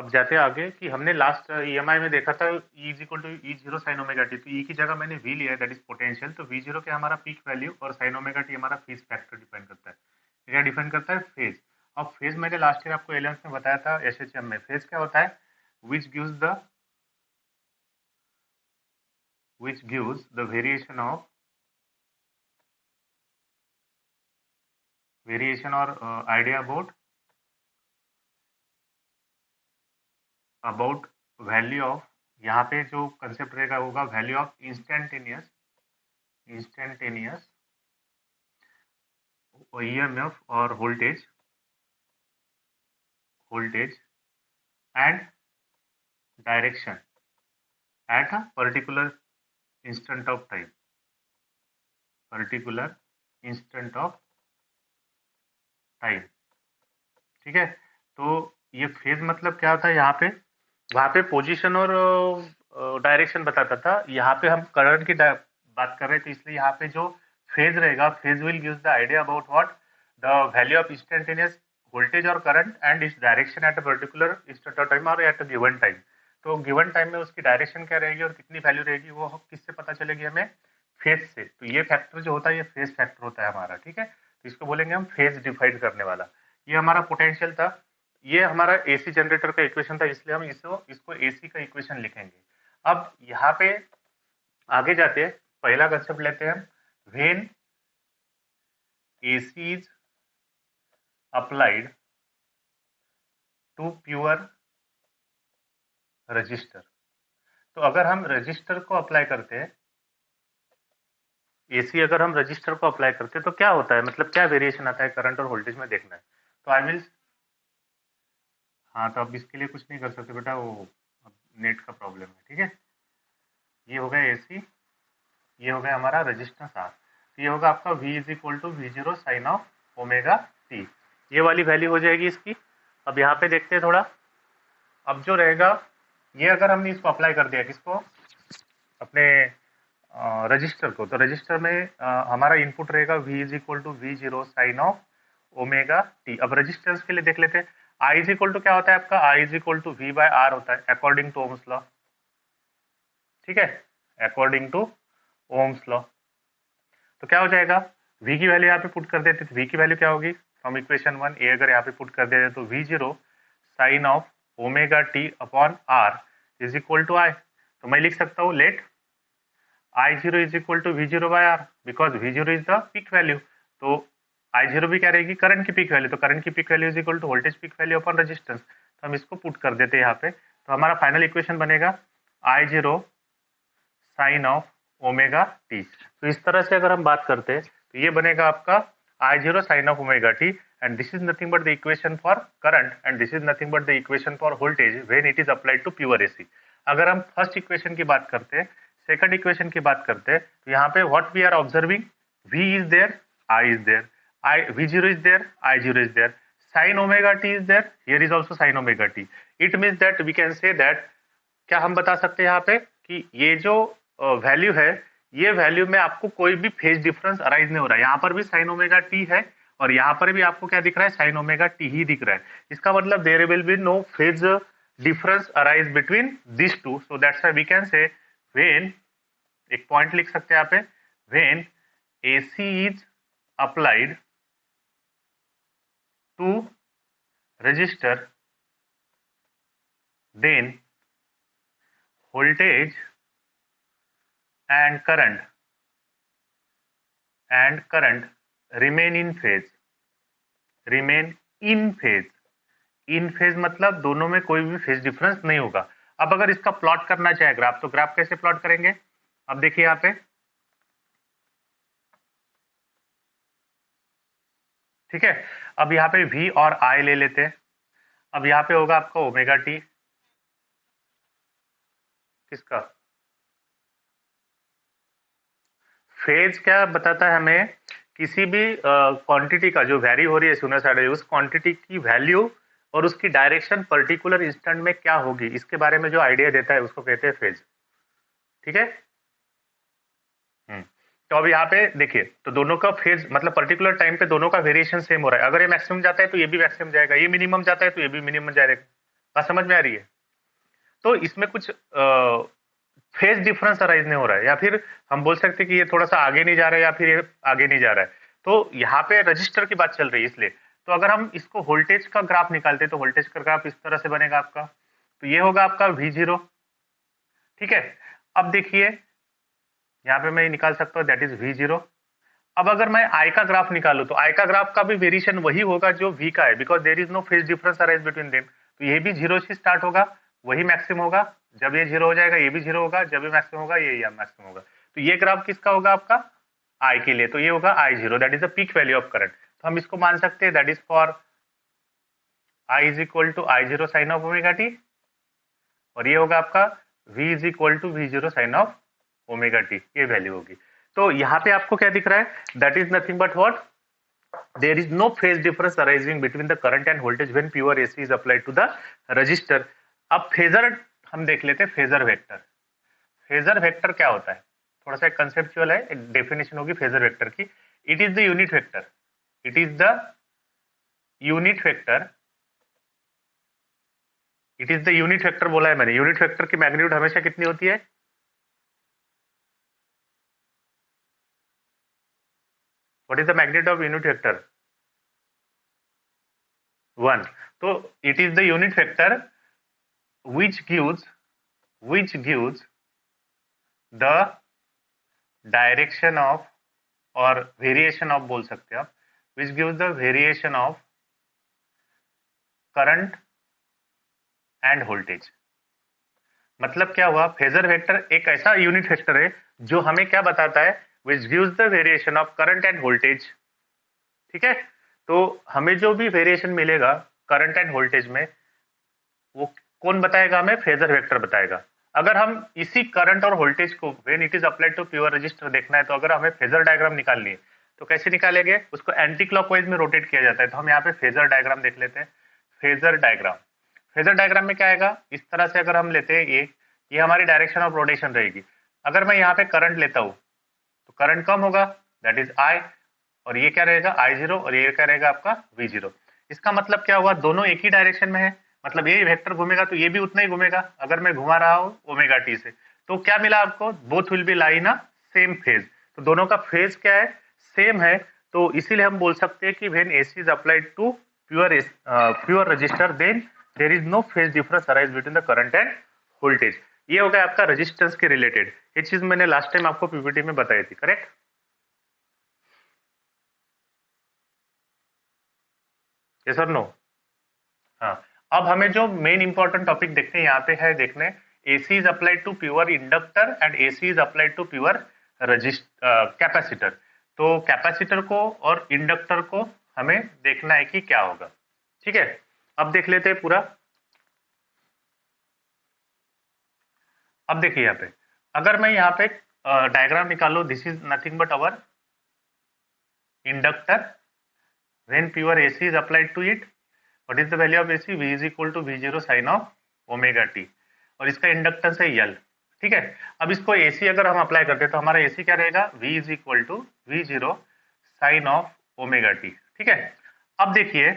अब जाते हैं आगे कि हमने लास्ट ईएमआई में देखा था E is equal to E zero sine omega T, तो ई की जगह मैंने वी लिया है, दैट इज पोटेंशियल। तो वी जीरो क्या हमारा पीक वैल्यू और साइन ओमेगा टी हमारा फेज फैक्टर डिफाइन करता है। क्या डिफाइन करता है? फेज। अब फेज मैंने लास्ट ईयर आपको 11th में बताया था एसएचएम में, फेज क्या होता है? विच गिव्स द वेरिएशन और आइडिया अबाउट वैल्यू ऑफ, यहाँ पे जो कंसेप्ट रहेगा होगा वैल्यू ऑफ इंस्टेंटेनियस ईएमएफ और voltage and direction at a particular instant of time, ठीक है। तो ये फेज मतलब क्या होता है? यहाँ पे वहां पे पोजीशन और डायरेक्शन बताता था, यहाँ पे हम करंट की बात कर रहे थे, इसलिए यहाँ पे जो फेज रहेगा, phase will gives the idea about what the value of instantaneous voltage और करंट एंड इस direction at a particular instant of time और एट अ गिवन टाइम। तो गिवन टाइम में उसकी डायरेक्शन क्या रहेगी और कितनी वैल्यू रहेगी, वो किससे पता चलेगी? हमें फेज से। तो ये फैक्टर जो होता है ये फेज फैक्टर होता है हमारा, ठीक है। तो इसको बोलेंगे हम फेज डिफाइन करने वाला। ये हमारा पोटेंशियल था, ये हमारा एसी जनरेटर का इक्वेशन था, इसलिए हम इसको एसी का इक्वेशन लिखेंगे। अब यहाँ पे आगे जाते हैं, पहला कंसेप्ट लेते हैं हम, when AC is applied to pure resistor. तो अगर हम रजिस्टर को अप्लाई करते हैं, एसी अगर हम रजिस्टर को अप्लाई करते हैं तो क्या होता है, मतलब क्या वेरिएशन आता है करंट और वोल्टेज में, देखना है। तो आई विल, हाँ तो अब इसके लिए कुछ नहीं कर सकते बेटा, वो नेट का प्रॉब्लम है, ठीक है। ये हो गया एसी, ये हो गया हमारा रेजिस्टेंस आर। ये होगा आपका V is equal to V zero sine of omega t, ये वाली वैल्यू हो जाएगी इसकी। अब यहाँ पे देखते हैं थोड़ा, अब जो रहेगा ये अगर हमने इसको अप्लाई कर दिया, किसको? अपने रजिस्टर को, तो रजिस्टर में हमारा इनपुट रहेगा V is equal to V zero sine of omega T. अब रजिस्टेंस के लिए देख लेते हैं, I इज इक्वल टू क्या होता है आपका? I is equal to V by R होता है अकॉर्डिंग टू ओम्स लॉ, ठीक है, अकॉर्डिंग टू ओम्स लॉ। तो क्या हो जाएगा? V की वैल्यू यहाँ पे पुट कर देते, तो V की वैल्यू क्या होगी? फ्रॉम इक्वेशन 1 ए अगर यहाँ पे पुट कर देते तो V zero sine of omega T upon R is equal to I. तो मैं लिख सकता हूँ let I zero is equal to V zero by R, because V zero is the peak value. तो आई जीरो भी क्या रहेगी? Current की पीक वैल्यू। तो करंट की peak value is equal to voltage peak value upon resistance. तो हम इसको पुट कर देते हैं यहाँ पे, तो हमारा फाइनल इक्वेशन बनेगा I zero sine of omega T. तो इस तरह से अगर हम बात करते हैं तो ये बनेगा आपका I zero sine of omega T, and this is nothing but the equation for current and this is nothing but the equation for voltage when it is applied to pure AC. अगर हम first equation की बात करते हैं, second equation की बात करते हैं, तो यहाँ पे what we are observing, V is there, I is there, V zero is there, I zero is there, sine omega T is there, here is also sine omega t. It means that we can say that, क्या हम बता सकते हैं यहाँ पे कि ये जो वैल्यू है, ये वैल्यू में आपको कोई भी फेज डिफरेंस अराइज नहीं हो रहा है। यहाँ पर भी साइन ओमेगा टी है और यहाँ पर भी आपको क्या दिख रहा है? साइन ओमेगा टी ही दिख रहा है। इसका मतलब there will be no phase difference arise between this two. So that's why we can say when, एक पॉइंट लिख सकते हैं यहाँ पे, when AC is applied to resistor then voltage and current remain in phase, in phase मतलब दोनों में कोई भी फेज डिफरेंस नहीं होगा। अब अगर इसका प्लॉट करना चाहे ग्राफ, तो ग्राफ कैसे प्लॉट करेंगे? अब देखिए यहाँ पे, ठीक है। अब यहाँ पे V और I ले लेते हैं। अब यहाँ पे होगा आपका ओमेगा टी, किसका? फेज क्या बताता है हमें? किसी भी क्वांटिटी का जो वैरी हो रही है साइनोसाइडली, उस क्वांटिटी की वैल्यू और उसकी डायरेक्शन पर्टिकुलर इंस्टेंट में क्या होगी, इसके बारे में जो आइडिया देता है उसको कहते हैं फेज, ठीक है। तो अब यहाँ पे देखिए, तो दोनों का फेज मतलब पर्टिकुलर टाइम पे दोनों का वेरिएशन सेम हो रहा है। अगर ये मैक्सिमम जाता है तो ये भी मैक्सिमम जाएगा, ये मिनिमम जाता है तो ये भी मिनिमम जाएगा, बात समझ में आ रही है? तो इसमें कुछ फेज डिफरेंस अराइज नहीं हो रहा है, या फिर हम बोल सकते हैं कि ये थोड़ा सा आगे नहीं जा रहा है या फिर ये आगे नहीं जा रहा है। तो यहाँ पे रजिस्टर की बात चल रही है इसलिए। तो अगर हम इसको वोल्टेज का ग्राफ निकालते हैं तो वोल्टेज का ग्राफ इस तरह से बनेगा आपका। तो ये होगा आपका V0, ठीक है। अब देखिए यहाँ पे मैं निकाल सकता हूँ, दैट इज V0। अब अगर मैं आई का ग्राफ निकालूं तो आई का ग्राफ का भी वेरिएशन वही होगा जो V का है, because there is no phase difference arise between them. तो ये भी जीरो से स्टार्ट होगा, वही मैक्सिमम होगा। जब ये जीरो हो जाएगा ये भी जीरो होगा, जब ये मैक्सिमम होगा ये मैक्सिमम होगा। तो ये ग्राफ किसका होगा आपका? आई के लिए। तो ये होगा I0, that is the peak value of current. तो हम इसको मान सकते हैं that is for I is equal to I0 sine of omega T, और ये होगा आपका V is equal to V0 sine of omega t, ये वैल्यू होगी। तो यहाँ पे आपको क्या दिख रहा है? That is nothing but what, there is no phase difference arising between the current and voltage when pure AC is applied to the resistor। अब फेजर हम देख लेते हैं, फेजर वेक्टर। फेजर वेक्टर क्या होता है? थोड़ा सा कंसेप्चुअल है, एक डेफिनेशन होगी फेजर वेक्टर की। It is the unit vector, it is the unit vector, it is the unit vector बोला है मैंने। यूनिट वेक्टर की मैग्नीट्यूड हमेशा कितनी होती है? What is the magnitude of unit vector? 1। तो it is the unit vector which gives the direction of, और वेरिएशन ऑफ बोल सकते हैं आप, which gives the variation of current and voltage। मतलब क्या हुआ? फेजर वेक्टर एक ऐसा यूनिट वेक्टर है जो हमें क्या बताता है? which gives the variation of current and voltage, ठीक है। तो हमें जो भी वेरिएशन मिलेगा करंट एंड वोल्टेज में, वो कौन बताएगा? हमें फेजर वेक्टर बताएगा। अगर हम इसी करंट और वोल्टेज को when it is applied to pure resistor देखना है, तो अगर हमें फेजर डायग्राम निकालनी है तो कैसे निकालेंगे? उसको एंटी क्लॉकवाइज में रोटेट किया जाता है। तो हम यहाँ पे फेजर डायग्राम देख लेते हैं। फेजर डायग्राम, फेजर डायग्राम में क्या आएगा? इस तरह से अगर हम लेते हैं, ये हमारी डायरेक्शन ऑफ रोटेशन रहेगी। अगर मैं यहाँ पे करंट लेता हूँ तो करंट कम होगा, दैट इज आई, और ये क्या रहेगा? I0, और ये क्या रहेगा आपका? V0। इसका मतलब क्या हुआ? दोनों एक ही डायरेक्शन में है, मतलब ये वेक्टर घूमेगा तो ये भी उतना ही घूमेगा। अगर मैं घुमा रहा हूँ ओमेगा टी से, तो क्या मिला आपको? Both will be lie in a same phase. तो दोनों का फेज क्या है? सेम है। तो इसीलिए हम बोल सकते हैं कि when AC is applied to pure resistor, then there is no phase difference arise between the current and voltage. ये हो गया आपका रेजिस्टेंस के रिलेटेड। ये चीज मैंने लास्ट टाइम आपको पीपीटी में बताई थी, करेक्ट? यस और नो? हाँ। अब हमें जो मेन इंपॉर्टेंट टॉपिक देखते हैं यहाँ पे है देखने, AC is applied to pure inductor and AC is applied to pure capacitor. तो कैपेसिटर को और इंडक्टर को हमें देखना है कि क्या होगा, ठीक है। अब देख लेते हैं पूरा। अब देखिए यहाँ पे, अगर मैं यहाँ पे डायग्राम निकालू, this is nothing but our inductor, when pure AC is applied to it, what is the value of AC? V is equal to V0 sine of omega T, और इसका इंडक्टेंस है L, ठीक है। अब इसको AC अगर हम apply करते हैं तो हमारा AC क्या रहेगा? V is equal to V0 sine of omega T, ठीक है। अब देखिए,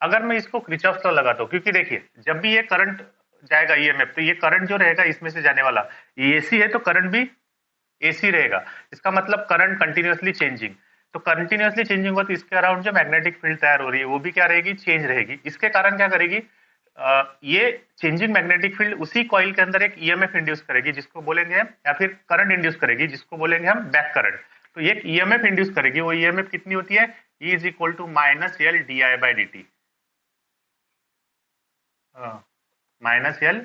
अगर मैं इसको किरचॉफ लॉ लगाता हूँ, क्योंकि देखिए जब भी ये करंट जाएगा EMF, तो ये करंट जो रहेगा इसमें से जाने वाला, ये AC है तो करंट भी AC रहेगा। इसका मतलब करंट कंटिन्यूअसली चेंजिंग। तो कंटिन्यूअसली चेंजिंग हुआ तो इसके अराउंड जो मैग्नेटिक फील्ड तैयार हो रही है वो भी क्या रहेगी? चेंज रहेगी। इसके कारण क्या करेगी? ये चेंजिंग मैग्नेटिक फील्ड उसी कॉइल के अंदर एक EMF इंड्यूस करेगी, जिसको बोलेंगे हम, या फिर करंट इंड्यूस करेगी, जिसको बोलेंगे हम बैक करंट। तो ये EMF इंड्यूस करेगी, वो EMF कितनी होती है? E is equal to -L di/dt, -L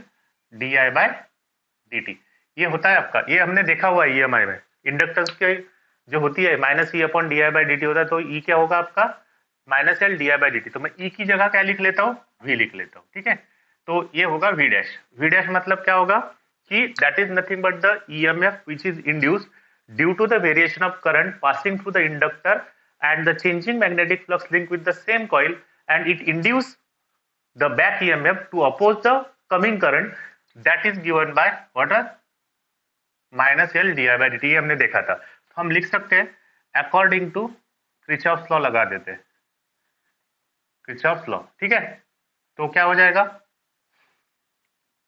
di/dt। ये होता है आपका, ये हमने देखा हुआ है EMI में। इंडक्टेंस के जो होती है -E/di/dt होता है, तो E क्या होगा आपका? -L di/dt। तो मैं E की जगह क्या लिख लेता हूँ? V लिख लेता हूँ, ठीक है। तो ये होगा V डैश। V डैश मतलब क्या होगा कि that is nothing but the EMF which is induced due to the variation of current passing through the inductor and the changing magnetic flux linked with the same coil, and it induce the back EMF to oppose the coming current, that is given by what? -L di/dt। ये हमने देखा था। तो हम लिख सकते हैं according to Kirchhoff's law, लगा देते हैं किरचॉफ्स लॉ, ठीक है। तो क्या हो जाएगा?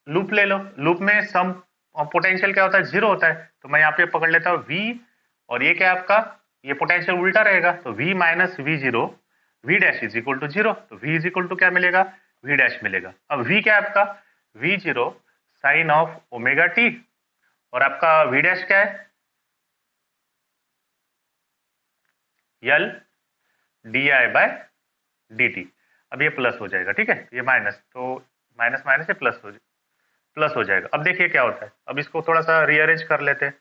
लूप ले लो, लूप में सम पोटेंशियल क्या होता है, जीरो होता है, तो मैं यहाँ पे पकड़ लेता हूँ v, और ये क्या है आपका, ये पोटेंशियल उल्टा रहेगा, तो v minus V zero V dash is equal to zero, तो v इज इक्वल टू क्या मिलेगा, v डैश मिलेगा। अब v क्या है आपका, v zero sine of omega T, और आपका v डैश क्या है, L D I by D T. अब ये प्लस हो जाएगा, ठीक है, ये माइनस, तो माइनस माइनस ये प्लस हो जाएगा। अब देखिए क्या होता है, अब इसको थोड़ा सा रीअरेंज कर लेते हैं,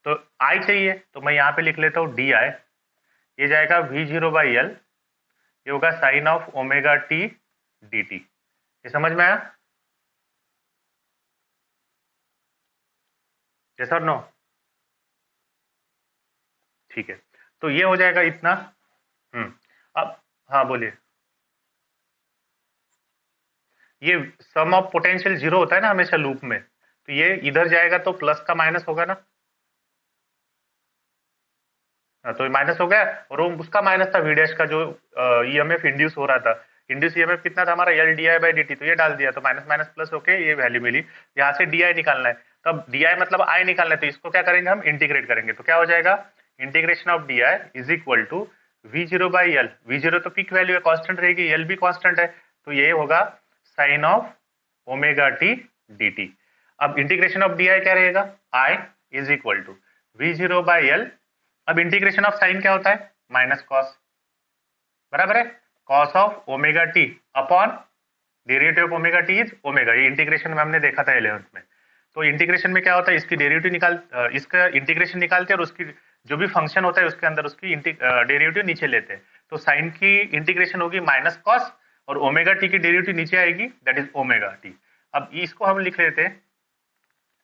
तो आई चाहिए तो मैं यहाँ पे लिख लेता हूँ डी आई, ये जाएगा वी जीरो बाई एल, ये होगा sine of omega T D t. ये समझ में आया, यस और नो, ठीक है, तो ये हो जाएगा इतना। अब हाँ बोलिए, ये सम ऑफ पोटेंशियल जीरो होता है ना हमेशा लूप में, तो ये इधर जाएगा तो प्लस का माइनस होगा ना, तो ये माइनस हो गया, और वो उसका माइनस था वी डैश का जो ईएमएफ इंड्यूस हो रहा था, इंड्यूस ईएमएफ कितना था हमारा, L D I by D T, तो ये डाल दिया, तो माइनस माइनस प्लस होके ये वैल्यू मिली। यहाँ से डी आई निकालना है, तो अब डी आई मतलब आई निकालना है, तो इसको क्या करेंगे हम, इंटीग्रेट करेंगे, तो क्या हो जाएगा, integration of D I is equal to V zero by L, V zero तो पीक वैल्यू है, कॉन्स्टेंट रहेगी, एल भी कॉन्स्टेंट है, तो ये होगा sine of omega T D T. अब इंटीग्रेशन ऑफ डी आई क्या रहेगा, I is equal to V zero by L, अब इंटीग्रेशन ऑफ साइन क्या होता है, माइनस कॉस, बराबर है, cos of omega T upon derivative of omega T is omega, ये इंटीग्रेशन में हमने देखा था 11th में। तो इंटीग्रेशन में क्या होता है, इसकी डेरिवेटिव इसका इंटीग्रेशन निकालते हैं, और उसकी जो भी फंक्शन होता है उसके अंदर उसकी डेरिवेटिव नीचे लेते हैं, तो साइन की इंटीग्रेशन होगी माइनस कॉस, और ओमेगा टी की डेरिवेटिव नीचे आएगी, दैट इज ओमेगा टी। अब इसको हम लिख लेते हैं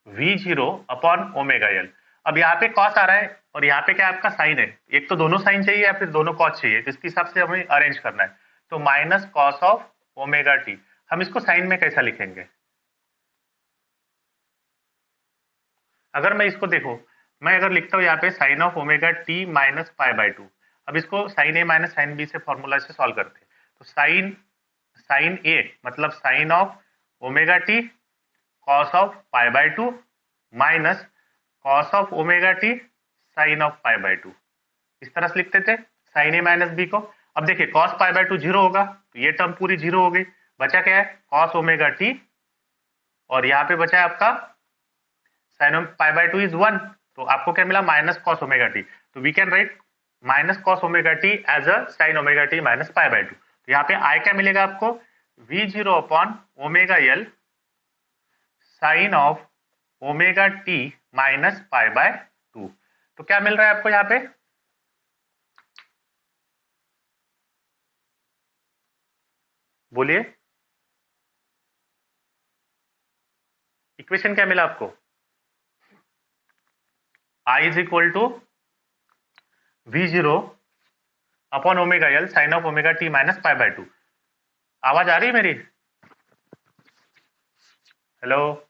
we zero upon omega L. अब यहाँ पे कॉस आ रहा है और यहाँ पे क्या आपका साइन है, एक तो दोनों साइन चाहिए या फिर दोनों कॉस चाहिए, तो इसके हिसाब से हमें अरेंज करना है, तो minus cos of omega T, हम इसको साइन में कैसा लिखेंगे, अगर मैं इसको देखो, मैं अगर लिखता हूँ यहाँ पे sine of omega T minus pi by two, अब इसको sine A minus sine B से फॉर्मूला से सॉल्व करते हैं, तो साइन साइन ए मतलब sine of omega t cos of pi by two minus cos of omega t sine of pi by two, इस तरह से लिखते थे साइन ए माइनस बी को। अब देखिए cos pi by to zero होगा, तो ये टर्म पूरी जीरो हो गई, बचा क्या है, कॉस ओमेगा टी, और यहाँ पे बचा है आपका sine of pi by two is one, तो आपको क्या मिला, माइनस कॉस ओमेगा टी, तो we can write minus cos omega t as a sine omega T minus pi by two, तो यहाँ पे आई क्या मिलेगा आपको, V zero upon omega L sine of omega T minus pi by two, तो क्या मिल रहा है आपको यहाँ पे, बोलिए, इक्वेशन क्या मिला आपको, I is equal to V zero upon omega L sine of omega T minus pi by two. आवाज आ रही है मेरी, हेलो,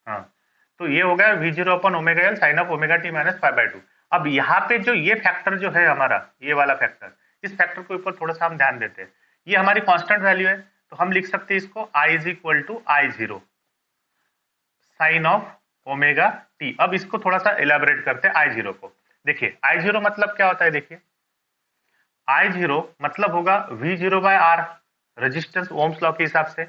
हाँ, तो ये हो गया we zero upon omega L sine of omega T minus pi by two. अब यहाँ पे जो ये फैक्टर जो है हमारा, ये वाला फैक्टर, इस फैक्टर के ऊपर थोड़ा सा हम ध्यान देते हैं, ये हमारी कांस्टेंट वैल्यू है, तो हम लिख सकते हैं इसको I is equal to I zero sine of omega T. अब इसको थोड़ा सा इलेबोरेट करते हैं आई जीरो को, देखिए आई जीरो मतलब क्या होता है, देखिए आई जीरो मतलब होगा V zero by R, resistance Ohm's law के हिसाब से,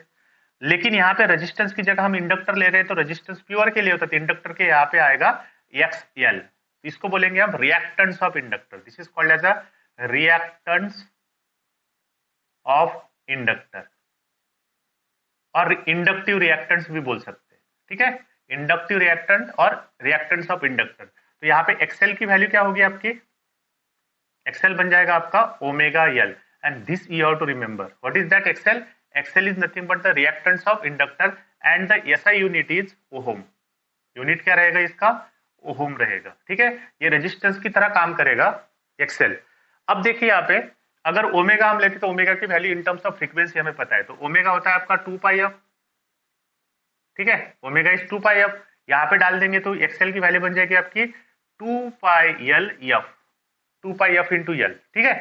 लेकिन यहाँ पे रेजिस्टेंस की जगह हम इंडक्टर ले रहे हैं, तो रेजिस्टेंस प्योर के लिए होता है, इंडक्टर के यहाँ पे आएगा एक्स एल, इसको बोलेंगे हम reactance of inductor, this is called as a reactance of inductor, और इंडक्टिव रिएक्टेंस भी बोल सकते हैं, ठीक है, इंडक्टिव रिएक्टेंट और रिएक्टेंस ऑफ इंडक्टर। तो यहाँ पे एक्सएल की वैल्यू क्या होगी आपकी, एक्सएल बन जाएगा आपका omega L, and this you have to remember, what is that XL, XL is nothing but the reactance of inductor, and the SI unit is ohm, unit क्या रहेगा इसका, ओहम रहेगा, ठीक है, ये रेजिस्टेंस की तरह काम करेगा एक्सएल। अब देखिए यहाँ पे अगर ओमेगा हम लेते तो ओमेगा की value in terms of frequency हमें पता है, तो ओमेगा होता है आपका 2 पाई एफ, ठीक है, ओमेगा इज 2 पाई एफ, यहाँ पे डाल देंगे तो एक्सएल की वैल्यू बन जाएगी आपकी 2 पाई एल एफ, 2 पाई एफ इंटू एल, ठीक है,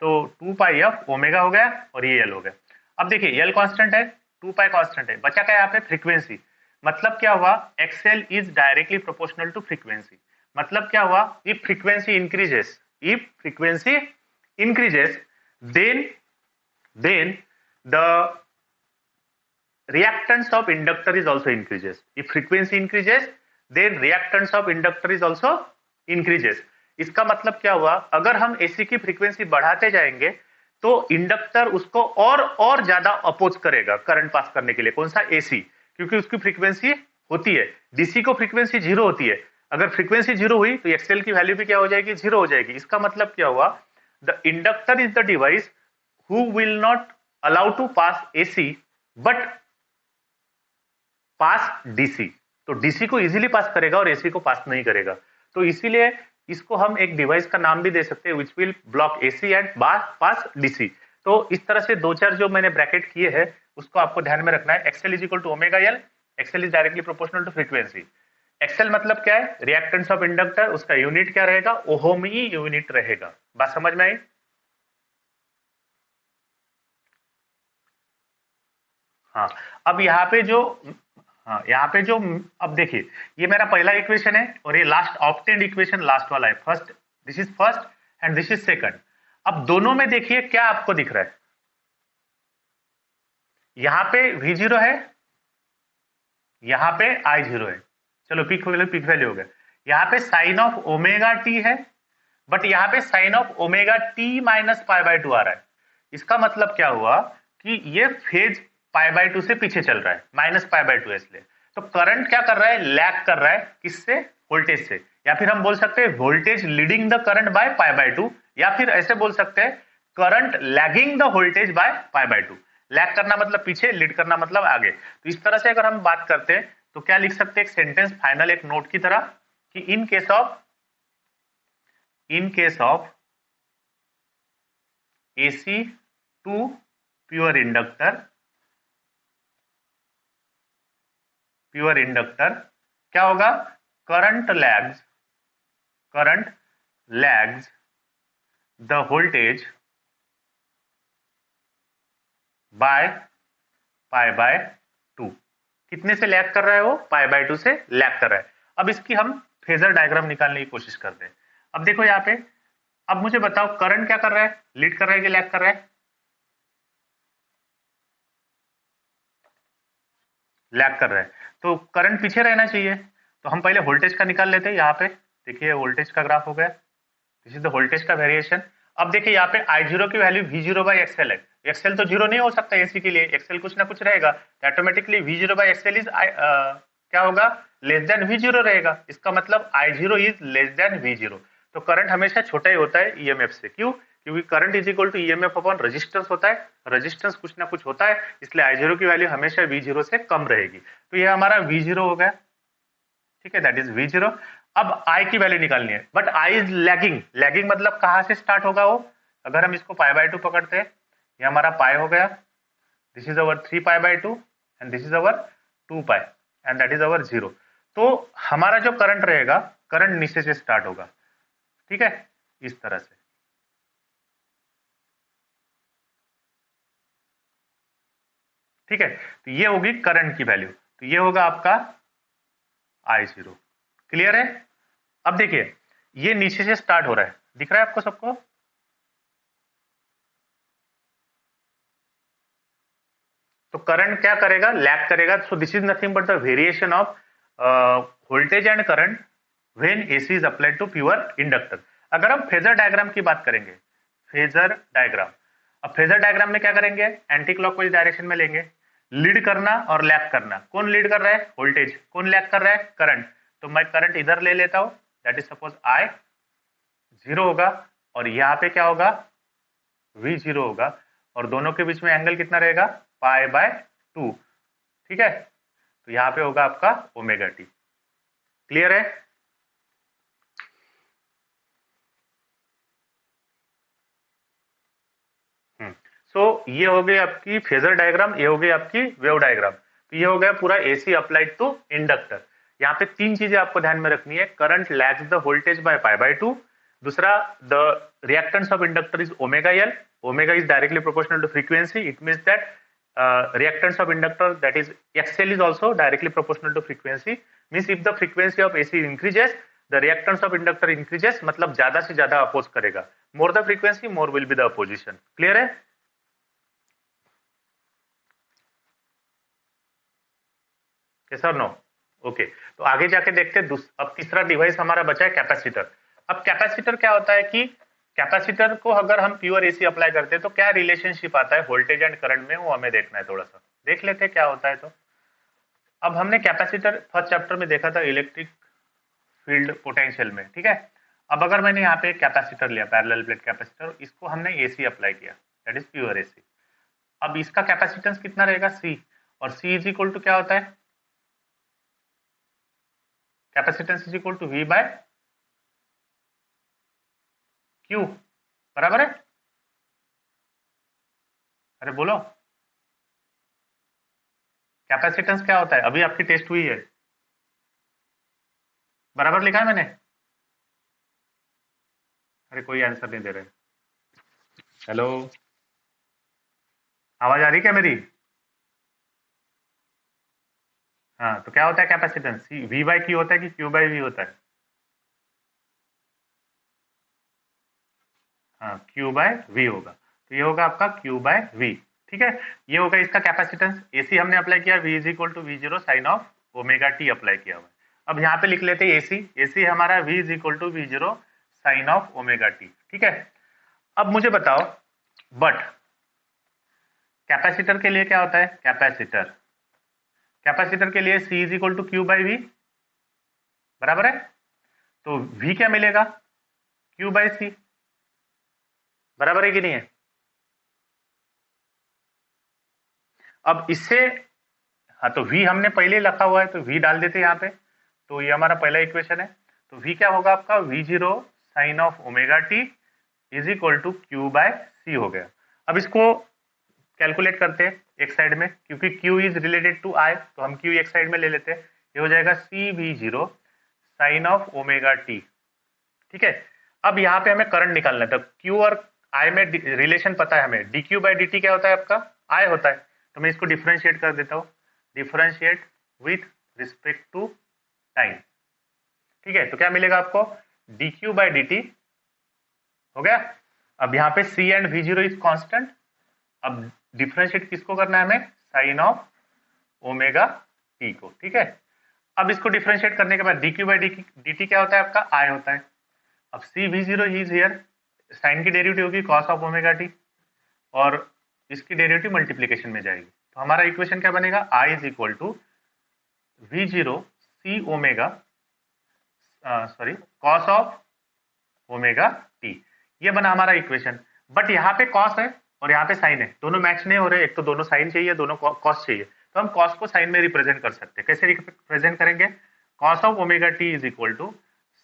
तो 2 पाई एफ ओमेगा हो गया और ये एल हो गया। अब देखिए एल कांस्टेंट है, 2 पाई कांस्टेंट है, बचा क्या यहाँ पे फ्रीक्वेंसी। मतलब क्या हुआ, XL is directly proportional to frequency. मतलब क्या हुआ, if frequency increases, if frequency increases, then the reactance of inductor is also increases. If frequency increases, then reactance of inductor is also increases. इसका मतलब क्या हुआ, अगर हम एसी की फ्रीक्वेंसी बढ़ाते जाएंगे तो इंडक्टर उसको और ज्यादा अपोज करेगा करंट पास करने के लिए। कौन सा, एसी, क्योंकि उसकी फ्रीक्वेंसी होती है, डीसी को फ्रीक्वेंसी 0 होती है। अगर फ्रीक्वेंसी 0 हुई तो एक्सएल की वैल्यू भी क्या हो जाएगी, 0 हो जाएगी। इसका मतलब क्या हुआ, the inductor is the device who will not allow to pass AC but pass DC। तो DC को इजीली पास करेगा और AC को पास नहीं करेगा। तो इसीलिए इसको हम एक डिवाइस का नाम भी दे सकते हैं, which will block AC and pass DC। तो इस तरह से दो चार जो मैंने ब्रैकेट किए हैं उसको आपको ध्यान में रखना है। XL is equal to omega L, XL is directly proportional to frequency. XL मतलब क्या है, रिएक्टेंस ऑफ इंडक्टर, उसका यूनिट क्या रहेगा, ओहम ही यूनिट रहेगा। बात समझ में आई। हाँ, अब यहाँ पे जो, हाँ यहाँ पे जो, अब देखिए ये मेरा पहला इक्वेशन है और ये लास्ट ऑब्टेन्ड इक्वेशन लास्ट वाला है। First, this is first and this is second. अब दोनों में देखिए क्या आपको दिख रहा है, यहाँ पे V0 है, यहाँ पे I0 है। चलो पीक वैल्यू हो गया। यहाँ पे साइन ऑफ ओमेगा टी है, बट यहाँ पे sine of omega T minus pi by 2 आ रहा है। इसका मतलब क्या हुआ कि ये फेज पाई बाय 2 से पीछे चल रहा है, माइनस पाई बाय 2 इसलिए। तो करंट क्या कर रहा है, लैग कर रहा है किससे, वोल्टेज से। या फिर हम बोल सकते हैं voltage leading the current by pi by 2, या फिर ऐसे बोल सकते हैं current lagging the voltage by pi by 2। Lag करना मतलब पीछे, लीड करना मतलब आगे। तो इस तरह से अगर हम बात करते हैं तो क्या लिख सकते हैं, एक सेंटेंस फाइनल, एक नोट की तरह, कि in case of AC to pure inductor क्या होगा, current lags the voltage by pi by 2। कितने से लैग कर रहा है वो, पाई बाय 2 से लैग कर रहा है। अब इसकी हम फेजर डायग्राम निकालने की कोशिश करते हैं। अब देखो यहाँ पे, अब मुझे बताओ करंट क्या कर रहा है, लीड कर रहा है कि लैग कर रहा है, लैग कर रहा है। तो करंट पीछे रहना चाहिए, तो हम पहले वोल्टेज का निकाल लेते हैं। यहाँ पे देखिए वोल्टेज का ग्राफ हो गया, दिस इज द वोल्टेज का वेरिएशन। अब देखिए यहाँ पे I0 की वैल्यू V0 बाई एक्सएल है। एक्सएल तो 0 नहीं हो सकता एसी के लिए, एक्सएल कुछ ना कुछ रहेगा, तो automatically V0 by XL is क्या होगा, लेस देन V0 रहेगा। इसका मतलब I0 is less than V0। तो करंट हमेशा छोटा ही होता है ईएमएफ से। क्यों, क्योंकि current is equal to EMF upon resistance होता है, रेजिस्टेंस कुछ ना कुछ होता है, इसलिए I0 की वैल्यू हमेशा V0 से कम रहेगी। तो ये हमारा V0 हो गया, ठीक है, दैट इज V0। अब I की वैल्यू निकालनी है, but I is lagging. Lagging मतलब कहां से स्टार्ट होगा वो, अगर हम इसको पाई बाय 2 पकड़ते हैं, ये हमारा पाई हो गया, this is our 3 pi by 2 and this is our 2 pi and that is our 0। तो हमारा जो करंट रहेगा, करंट नीचे से स्टार्ट होगा, ठीक है, इस तरह से। ठीक है, तो ये होगी करंट की वैल्यू, तो ये होगा आपका I0। क्लियर है। अब देखिए ये नीचे से स्टार्ट हो रहा है, दिख रहा है आपको सबको, तो करंट क्या करेगा, लैग करेगा। So this is nothing but the variation of voltage and current when AC is applied to pure inductor. अगर हम फेजर डायग्राम की बात करेंगे, फेजर डायग्राम, अब फेजर डायग्राम में क्या करेंगे, एंटी क्लॉकवाइज डायरेक्शन में लेंगे। लीड करना और लैग करना, कौन लीड कर रहा है, वोल्टेज, कौन लैग कर रहा है, करंट। तो मैं करंट इधर ले लेता हूं, दैट इज सपोज I0 होगा, और यहाँ पे क्या होगा, V0 होगा, और दोनों के बीच में एंगल कितना रहेगा, पाई बाय 2। ठीक है, तो यहाँ पे होगा आपका ओमेगा टी। क्लियर है। सो ये हो गई आपकी फेजर डायग्राम, ये हो गई आपकी वेव डायग्राम। तो ये हो गया पूरा एसी अप्लाइड टू इंडक्टर। यहाँ पे तीन चीजें आपको ध्यान में रखनी है, current lags the voltage by pi by 2, दूसरा the reactance of inductor is omega L, omega is directly proportional to frequency, it means that reactance of inductor, that is XL, is also directly proportional to frequency. Means if the frequency of AC increases, the reactance of inductor increases, मतलब ज्यादा से ज्यादा oppose करेगा. More the frequency, more will be the opposition. Clear है? Yes or no? Okay, तो आगे जाके देखते हैं. अब तीसरा डिवाइस हमारा बचा है कैपेसिटर. अब कैपेसिटर क्या होता है कि कैपेसिटर को अगर हम प्योर एसी अप्लाई करते हैं तो क्या रिलेशनशिप आता है वोल्टेज एंड करंट में, वो हमें देखना है. थोड़ा सा देख लेते हैं क्या होता है. तो अब हमने कैपेसिटर फर्स्ट चैप्टर में देखा था इलेक्ट्रिक फील्ड पोटेंशियल में, ठीक है. अब अगर मैंने यहाँ पे कैपेसिटर लिया, पैरेलल प्लेट कैपेसिटर, इसको हमने एसी अप्लाई किया, दैट इज प्योर एसी. अब इसका कैपेसिटेंस कितना रहेगा, सी. और सी इज इक्वल टू क्या होता है, capacitance is equal to V by Q, बराबर है. अरे बोलो, कैपेसिटेंस क्या होता है, अभी आपकी टेस्ट हुई है, बराबर लिखा है मैंने. अरे कोई आंसर नहीं दे रहे. हेलो, आवाज आ रही क्या मेरी? हाँ, तो क्या होता है कैपेसिटेंस, वी बाय क्यू होता है कि क्यू बाय वी होता है? हाँ, क्यू बाय वी होगा. तो ये होगा आपका क्यू बाय वी, ठीक है. ये होगा इसका कैपेसिटेंस. एसी हमने अप्लाई किया, V is equal to V zero sine of omega t apply किया हुआ है. अब यहाँ पे लिख लेते हैं एसी. एसी हमारा V is equal to V zero sine of omega T, ठीक है. अब मुझे बताओ, बट कैपेसिटर के लिए क्या होता है, कैपेसिटर के लिए C is equal to Q by V, बराबर है. तो वी क्या मिलेगा, क्यू बाई सी, बराबर है कि नहीं है. अब इससे, हाँ, तो v हमने पहले लिखा हुआ है तो v डाल देते हैं यहाँ पे. तो ये हमारा पहला इक्वेशन है. तो v क्या होगा आपका, v zero sine of omega T is equal to Q by C हो गया. अब इसको कैलकुलेट करते हैं एक साइड में, क्योंकि q is related to i, तो हम q एक साइड में ले लेते हैं. ये हो जाएगा C V zero sine of omega T, ठीक है. अब यहाँ पे हमें करंट निकालना है. तो q और i में रिलेशन पता है हमें, D Q by D T क्या होता है आपका, i होता है. तो मैं इसको डिफरेंशिएट कर देता हूँ, differentiate with respect to time, ठीक है. तो क्या मिलेगा आपको, D Q by D T हो गया. अब यहाँ पे c and v zero is constant. अब डिफरेंशिएट किसको करना है हमें, साइन ऑफ ओमेगा टी को, ठीक है. अब इसको डिफरेंशिएट करने के बाद D Q by D T क्या होता है आपका, i होता है. अब C V zero is here, sine की डेरिवेटिव होगी कॉस ऑफ ओमेगा टी, और इसकी डेरिवेटिव मल्टीप्लीकेशन में जाएगी. तो हमारा इक्वेशन क्या बनेगा, i is equal to V zero C omega, sorry, cos of omega t. ये बना हमारा इक्वेशन. बट यहाँ पे कॉस है और यहाँ पे साइन है, दोनों मैच नहीं हो रहे. एक तो दोनों साइन चाहिए, दोनों कॉस चाहिए. तो हम कॉस को साइन में रिप्रेजेंट कर सकते हैं. कैसे रिप्रेजेंट करेंगे, cos of omega T is equal to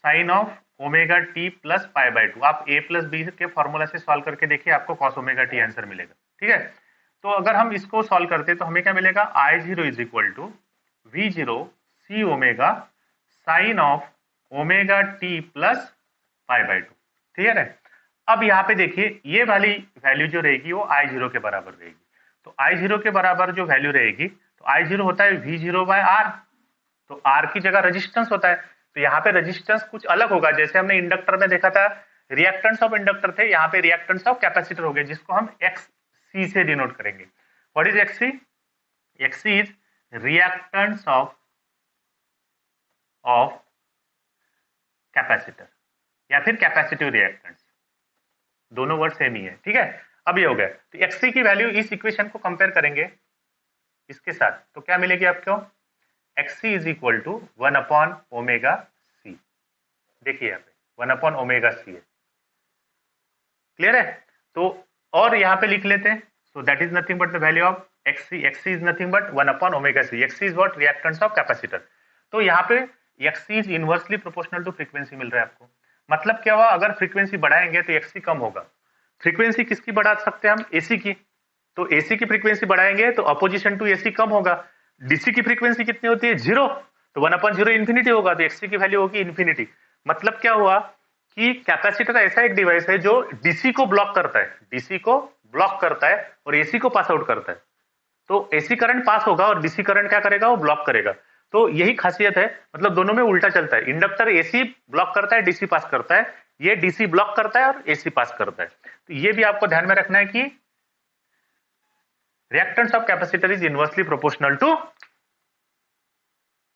sine of omega T plus pi by two. आप a प्लस बी के फॉर्मूला से सॉल्व करके देखिए, आपको कॉस ओमेगा टी आंसर मिलेगा, ठीक है. तो अगर हम इसको सॉल्व करते हैं तो हमें क्या मिलेगा, I zero is equal to V zero C omega sine of omega T plus pi by two, ठीक है ना. अब यहाँ पे देखिए, ये वाली वैल्यू जो रहेगी वो आई जीरो के बराबर रहेगी. तो आई जीरो के बराबर जो वैल्यू रहेगी, तो आई जीरो होता है वी जीरो बाय आर. तो आर की जगह रेजिस्टेंस होता है. तो यहाँ पे रेजिस्टेंस कुछ अलग होगा. जैसे हमने इंडक्टर में देखा था, रिएक्टेंस ऑफ इंडक्टर थे, यहाँ पे रिएक्टेंस ऑफ कैपेसिटर हो गए, जिसको हम एक्स सी से डिनोट करेंगे. What is X C, X C is reactance of capacitor, या फिर कैपेसिटिव रिएक्टेंस, दोनों वर्ड सेम ही है, ठीक है. अब ये हो गया. तो एक्स की वैल्यू इस इक्वेशन को कंपेयर करेंगे इसके साथ, तो क्या मिलेगी आपको, X C is equal to 1 upon omega C. देखिए यहाँ पे 1 अपॉन ओमेगा सी है, क्लियर है. तो और यहाँ पे लिख लेते हैं, so that is nothing but the value of X C. X C is nothing but 1 upon omega C. X C is what, reactance of capacitor. तो यहाँ पे X C is inversely proportional to frequency मिल रहा है आपको. मतलब क्या हुआ, अगर फ्रीक्वेंसी बढ़ाएंगे तो एक्स सी कम होगा. फ्रीक्वेंसी किसकी बढ़ा सकते हैं हम, एसी की. तो एसी की फ्रीक्वेंसी बढ़ाएंगे तो अपोजिशन टू एसी कम होगा. डीसी की फ्रीक्वेंसी कितनी होती है, 0. तो 1 अपॉन 0 इन्फिनिटी होगा, तो एक्स सी की वैल्यू होगी इन्फिनिटी. मतलब क्या हुआ कि कैपेसिटर ऐसा एक डिवाइस है जो डीसी को ब्लॉक करता है, डीसी को ब्लॉक करता है और एसी को पास आउट करता है. तो एसी करंट पास होगा और डीसी करंट क्या करेगा, वो ब्लॉक करेगा। तो यही खासियत है, मतलब दोनों में उल्टा चलता है। इंडक्टर एसी ब्लॉक करता है, डीसी पास करता है, ये डीसी ब्लॉक करता है और एसी पास करता है। तो ये भी आपको ध्यान में रखना है कि reactance of capacitor is inversely proportional to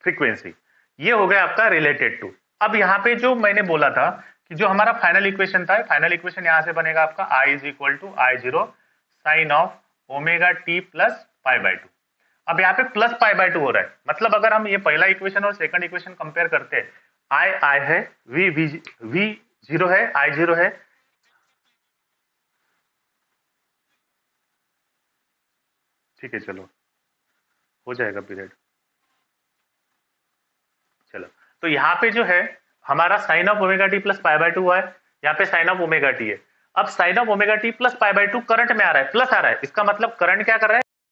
frequency. ये हो गया आपका रिलेटेड टू। अब यहाँ पे जो मैंने बोला था कि जो हमारा फाइनल इक्वेशन था, फाइनल इक्वेशन यहां से बनेगा आपका I is equal to I0 sine of omega T plus pi by two. अब यहाँ पे प्लस पाई बाय टू हो रहा है, मतलब अगर हम ये पहला इक्वेशन और सेकंड इक्वेशन कंपेयर करते हैं, I है, V 0 है, I 0 है, ठीक है चलो हो जाएगा पीरियड। चलो तो यहाँ पे जो है हमारा sine of omega T plus pi by two हुआ है, यहाँ पे साइन ऑफ ओमेगा टी है। अब sine of omega T plus pi by two current में आ रहा है, प्लस आ रहा है, इसका मतलब करंट क्या कर रहा है,